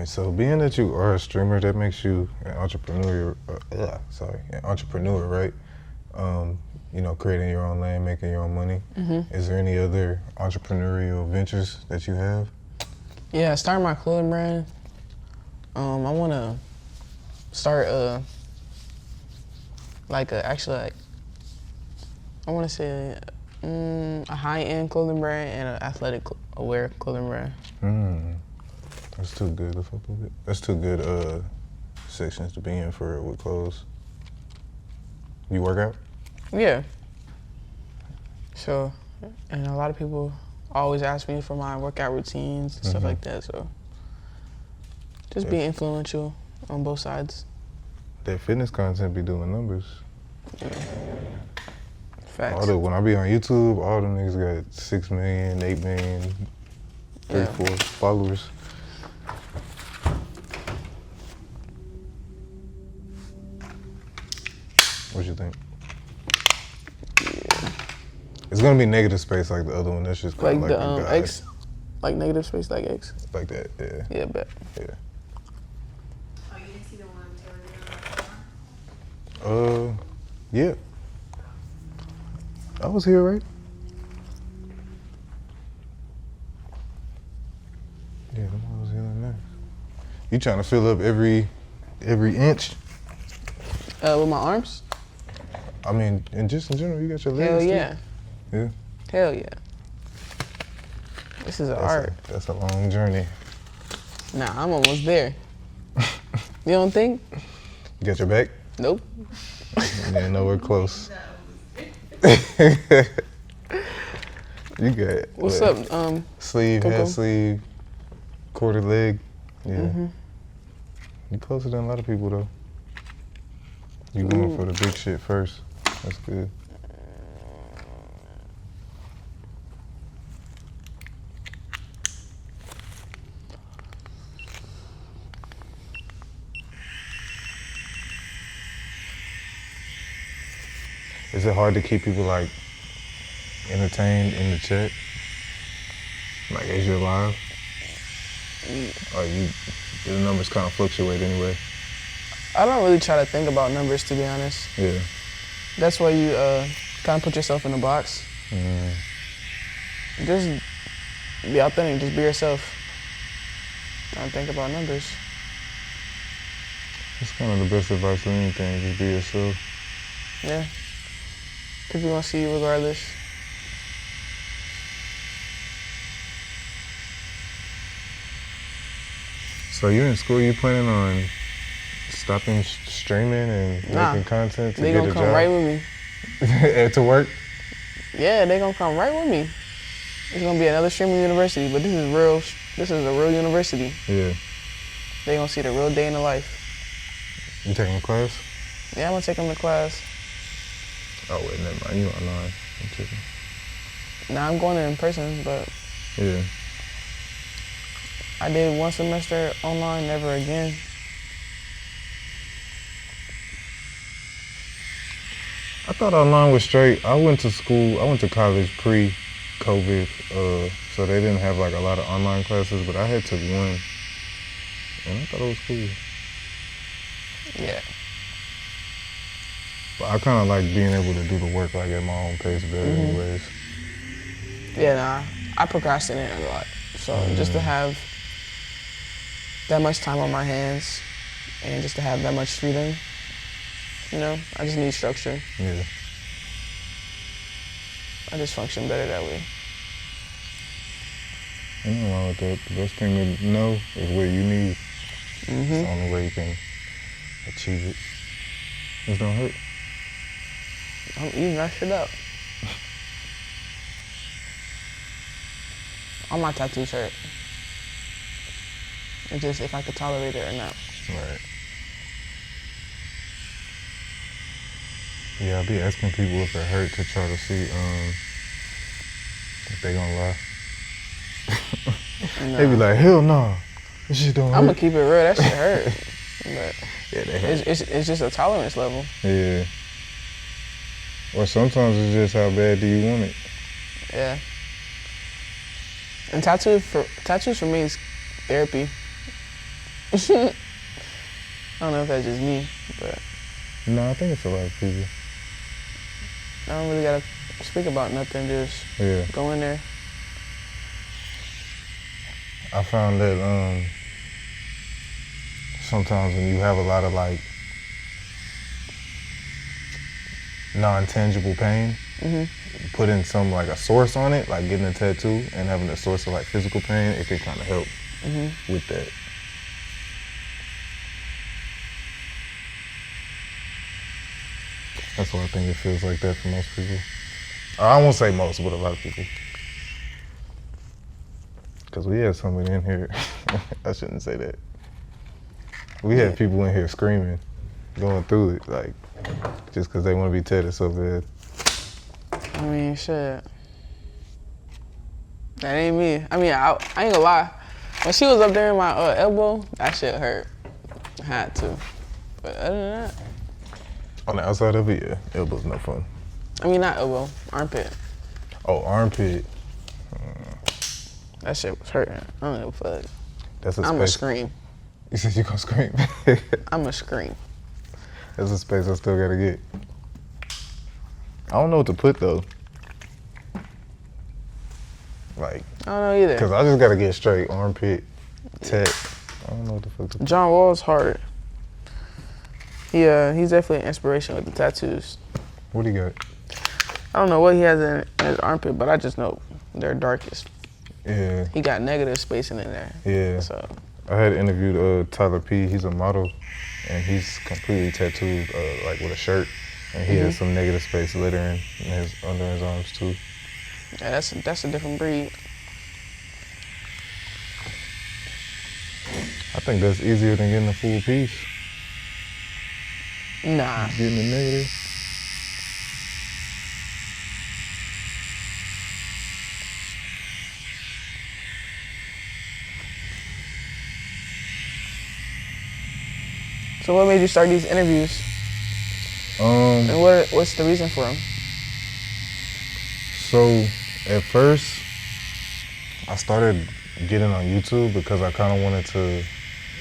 right, so being that you are a streamer, that makes you an entrepreneur, right? Creating your own lane, making your own money. Mm-hmm. Is there any other entrepreneurial ventures that you have? Yeah, starting my clothing brand. I want to start I want to say a high-end clothing brand and an athletic aware clothing brand. That's too good to fuck with it. That's two good sections to be in with clothes. You work out? Yeah. So, and a lot of people always ask me for my workout routines and stuff like that. So, just be influential on both sides. That fitness content be doing numbers. Yeah. Facts. When I be on YouTube, all them niggas got 6 million, 8 million, 3, 4 followers. What you think? Yeah. It's gonna be negative space like the other one. That's just like the X, like negative space like X. Like that, yeah. Yeah, bet. Yeah. Oh, you didn't see the one Taylor Yeah. I was here, right? Yeah, I was here in there. You trying to fill up every inch? With my arms? I mean, and just in general, you got your legs. Hell yeah. Too? Yeah. Hell yeah. This is an art. That's a long journey. Nah, I'm almost there. You don't think? You got your back? Nope. Yeah, nowhere close. You got What's up? Sleeve, Coco? half sleeve, quarter leg. Yeah. You closer than a lot of people though. You going for the big shit first. That's good. Is it hard to keep people like entertained in the chat? Like as you're live? Or the numbers kind of fluctuate anyway? I don't really try to think about numbers, to be honest. Yeah. That's why you kind of put yourself in a box. Just be authentic, just be yourself. Don't think about numbers. That's kind of the best advice for anything, just be yourself. Yeah. People gonna see you regardless. So you in school, you planning on stopping streaming and making content to they get a gonna job? come right with me. To work? Yeah, they gonna come right with me. It's gonna be another streaming university, but this is real. This is a real university. Yeah. They gonna see the real day in the life. You taking a class? Yeah, I'm gonna take them to class. Oh wait, never mind. You online? I'm tripping. Nah, I'm going in person, but Yeah. I did one semester online, never again. I thought online was straight. I went to college pre-COVID, so they didn't have like a lot of online classes, but I had took one, and I thought it was cool. Yeah. But I kind of like being able to do the work like at my own pace better anyways. Yeah, nah, I procrastinate a lot. So just to have that much time on my hands and just to have that much freedom, you know, I just need structure. Yeah. I just function better that way. Ain't nothing wrong with that. The best thing to know is what you need. It's the only way you can achieve it. It don't hurt. I'm eating that shit up. On my tattoo shirt. It's just if I could tolerate it or not. Right. Yeah, I be asking people if it hurt to try to see if they gonna lie. Nah. They be like, hell no, this shit don't hurt. I'm gonna keep it real, that shit hurt. But yeah, they hurt. it's just a tolerance level. Yeah. Or sometimes it's just how bad do you want it. Yeah. And tattoos for me is therapy. I don't know if that's just me, but No, I think it's a lot of people. I don't really gotta speak about nothing, just Yeah. go in there. I found that sometimes when you have a lot of like non-tangible pain, putting some like a source on it, like getting a tattoo and having a source of like physical pain, it can kind of help with that. That's why I think it feels like that for most people. I won't say most, but a lot of people. Because we had somebody in here, I shouldn't say that. We had people in here screaming, going through it, like, just because they want to be tatted so bad. I mean, shit. That ain't me. I mean, I ain't gonna lie. When she was up there in my elbow, that shit hurt. I had to. But other than that, On the outside of it, yeah, elbow's no fun. I mean, not elbow, armpit. Oh, armpit. That shit was hurting. I don't give a fuck. That's a I'm space. gonna scream. You said you gonna scream? I'm gonna scream. That's a space I still gotta get. I don't know what to put though. Like, I don't know either. cause I just gotta get straight armpit, tat. I don't know what the fuck to put. John Wall's hard. He's definitely an inspiration with the tattoos. What do you got? I don't know what he has in his armpit, but I just know they're darkest. Yeah, He got negative spacing in there. yeah. So I had interviewed Tyler P. He's a model, and he's completely tattooed, like with a shirt, and he has some negative space lettering in under his arms too. yeah, that's a different breed. I think that's easier than getting a full piece. Nah. Getting the negative. So what made you start these interviews? And what's the reason for them? So at first, I started getting on YouTube because I kind of wanted to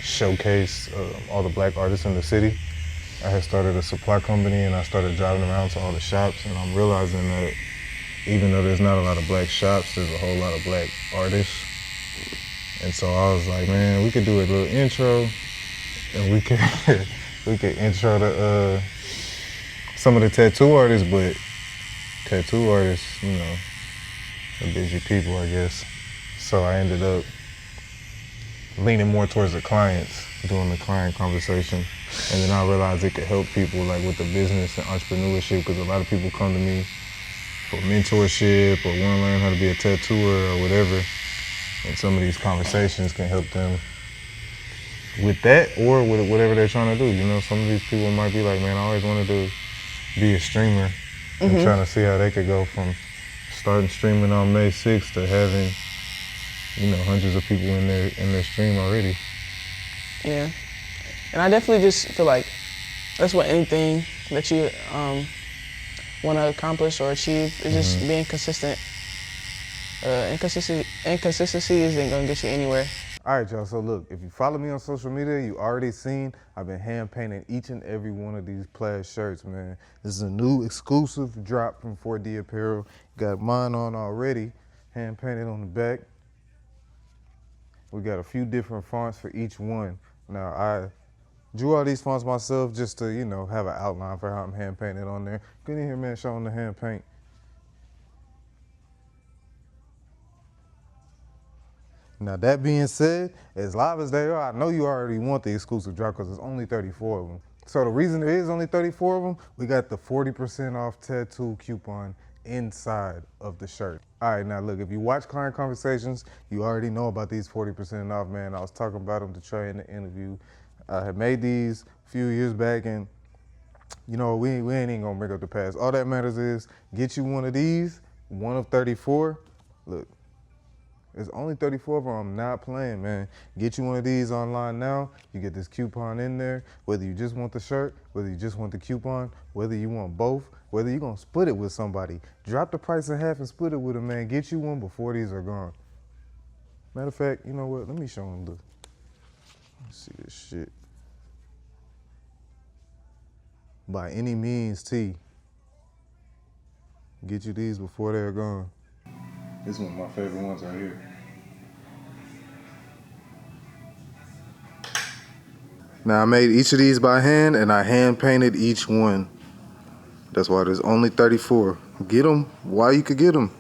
showcase all the black artists in the city. I had started a supply company and I started driving around to all the shops, and I'm realizing that even though there's not a lot of black shops, there's a whole lot of black artists. And so I was like, man, we could do a little intro and we could we could intro to some of the tattoo artists, but tattoo artists, you know, are busy people, I guess. So I ended up leaning more towards the clients, doing the client conversation. And then I realized it could help people like with the business and entrepreneurship, because a lot of people come to me for mentorship or want to learn how to be a tattooer or whatever. And some of these conversations can help them with that or with whatever they're trying to do. You know, some of these people might be like, man, I always wanted to be a streamer, and trying to see how they could go from starting streaming on May 6th to having, you know, hundreds of people in their stream already. Yeah. And I definitely just feel like that's what anything that you want to accomplish or achieve is just being consistent. Inconsistency isn't going to get you anywhere. All right, y'all, so look, if you follow me on social media, you already seen I've been hand painting each and every one of these plaid shirts, man. This is a new exclusive drop from 4D Apparel. Got mine on already, hand painted on the back. We got a few different fonts for each one. Now, I drew all these fonts myself just to, you know, have an outline for how I'm hand painted on there. Get in here, man, showing the hand paint. Now, that being said, as live as they are, I know you already want the exclusive drop because there's only 34 of them. So the reason there is only 34 of them, we got the 40% off tattoo coupon inside of the shirt. All right, now look, if you watch Client Conversations, you already know about these 40% off, man. I was talking about them to Trey in the interview. I had made these a few years back, and you know, we ain't even gonna bring up the past. All that matters is get you one of these, one of 34. Look, there's only 34 of them. I'm not playing, man. Get you one of these online now. You get this coupon in there. Whether you just want the shirt, whether you just want the coupon, whether you want both, whether you're gonna split it with somebody. Drop the price in half and split it with them, man. Get you one before these are gone. Matter of fact, you know what? Let me show them the. Let's see this shit. By any means, T. Get you these before they're gone. This is one of my favorite ones right here. Now I made each of these by hand and I hand painted each one. That's why there's only 34. Get them while you could get them.